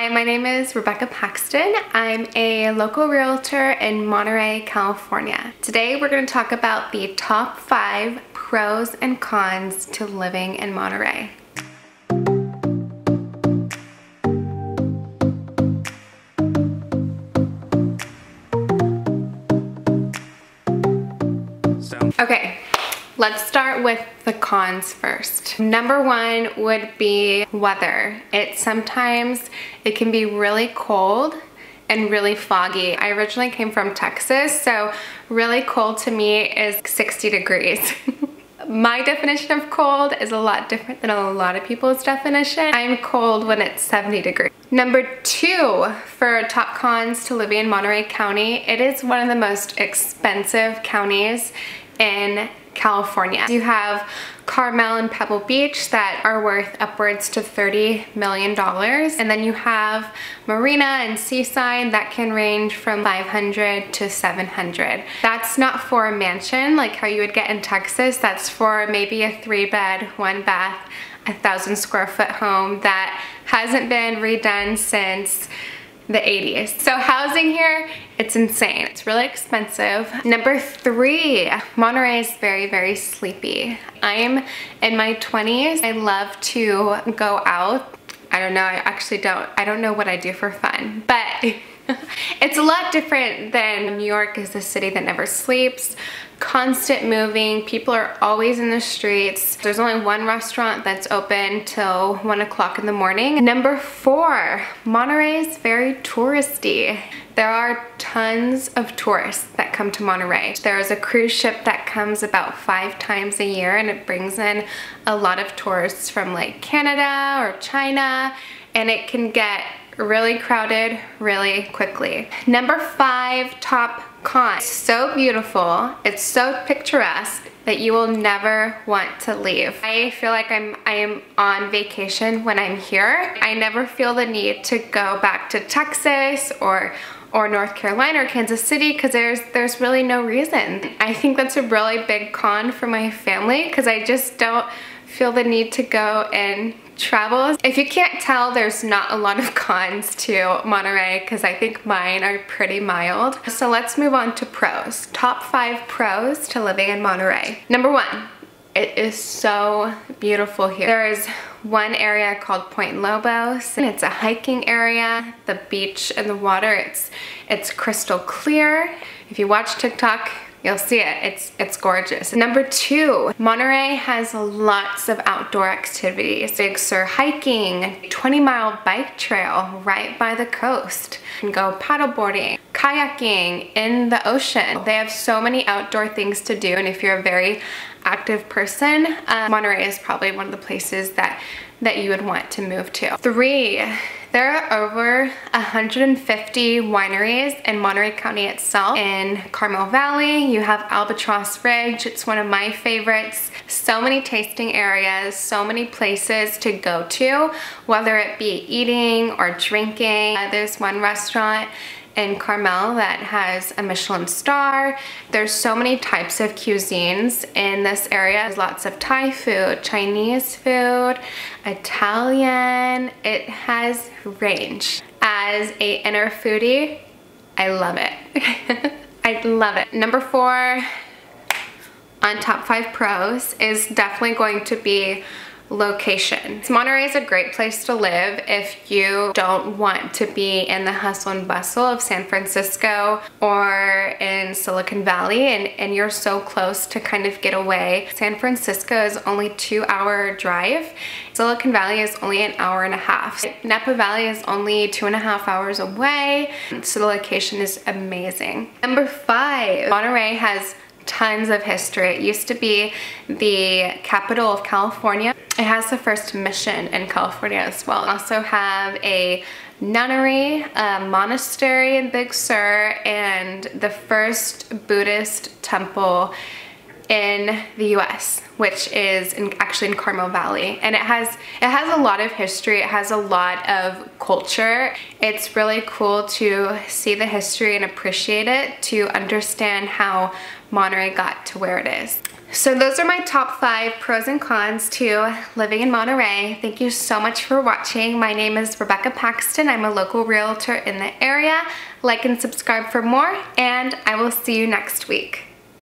Hi, my name is Rebecca Paxton. I'm a local realtor in Monterey, California. Today we're going to talk about the top 5 pros and cons to living in Monterey. Okay, let's start with the cons first. Number 1 would be weather. Sometimes it can be really cold and really foggy. I originally came from Texas, so really cold to me is 60 degrees. My definition of cold is a lot different than a lot of people's definition. I'm cold when it's 70 degrees. Number 2, for top cons to living in Monterey County, it is one of the most expensive counties in California. You have Carmel and Pebble Beach that are worth upwards to $30 million. And then you have Marina and Seaside that can range from $500 to $700. That's not for a mansion like how you would get in Texas. That's for maybe a 3-bed, 1-bath, 1,000 square foot home that hasn't been redone since the 80s. So housing here, it's insane. It's really expensive. Number 3, Monterey is very, very sleepy. I'm in my 20s. I love to go out. I don't know, I don't know what I do for fun, but it's a lot different than New York is a city that never sleeps. Constant moving, people are always in the streets. There's only one restaurant that's open till 1 o'clock in the morning. Number 4, Monterey is very touristy. There are tons of tourists that come to Monterey. There's a cruise ship that comes about 5 times a year and it brings in a lot of tourists from like Canada or China, and it can get really crowded really quickly. Number 5, top con. It's so beautiful, it's so picturesque that you will never want to leave. I feel like I am on vacation when I'm here. I never feel the need to go back to Texas or North Carolina or Kansas City because there's really no reason. I think that's a really big con for my family because I just don't feel the need to go and travel. If you can't tell, there's not a lot of cons to Monterey because I think mine are pretty mild. So let's move on to pros. Top 5 pros to living in Monterey. Number 1, it is so beautiful here. There is one area called Point Lobos, and it's a hiking area. The beach and the water, it's crystal clear. If you watch TikTok, you'll see it. It's gorgeous. Number 2, Monterey has lots of outdoor activities. Big Sur hiking, 20-mile bike trail right by the coast. You can go paddleboarding, kayaking in the ocean. They have so many outdoor things to do, and if you're a very active person, Monterey is probably one of the places that you would want to move to. 3, there are over 150 wineries in Monterey County itself. In Carmel Valley, you have Albatross Ridge. It's one of my favorites. So many tasting areas, so many places to go to, whether it be eating or drinking. There's one restaurant in Carmel that has a Michelin star. There's so many types of cuisines in this area. There's lots of Thai food, Chinese food, Italian. It has range. As an inner foodie, I love it. I love it. Number 4 on top 5 pros is definitely going to be location. Monterey is a great place to live if you don't want to be in the hustle and bustle of San Francisco or in Silicon Valley, and you're so close to kind of get away. San Francisco is only a 2-hour drive. Silicon Valley is only an hour and a half. Napa Valley is only 2.5 hours away, so the location is amazing. Number 5, Monterey has tons of history. It used to be the capital of California. It has the first mission in California as well. We also have a nunnery, a monastery in Big Sur, and the first Buddhist temple in the US, which is actually in Carmel Valley. And it has a lot of history. It has a lot of culture. It's really cool to see the history and appreciate it, to understand how Monterey got to where it is. So those are my top 5 pros and cons to living in Monterey. Thank you so much for watching. My name is Rebecca Paxton. I'm a local realtor in the area. Like and subscribe for more, and I will see you next week.